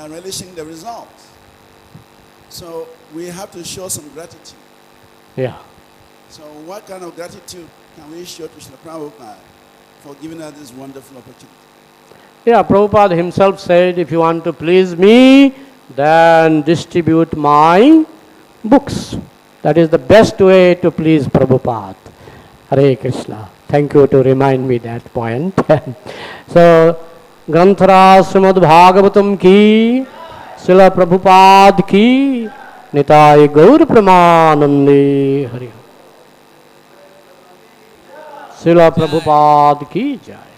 relishing the results. So we have to show some gratitude. Yeah. So what kind of gratitude can we show to Shri Prabhupada for giving us this wonderful opportunity? Yeah, Prabhupada himself said, if you want to please me, then distribute my books. That is the best way to please Prabhupada. Hare Krishna. Thank you to remind me that point. So, Granthara Śrīmad-Bhāgavatam ki, Śrīla Prabhupada ki, Nitāya Gaur Premanande. Hare. Śrīla Prabhupada ki jai.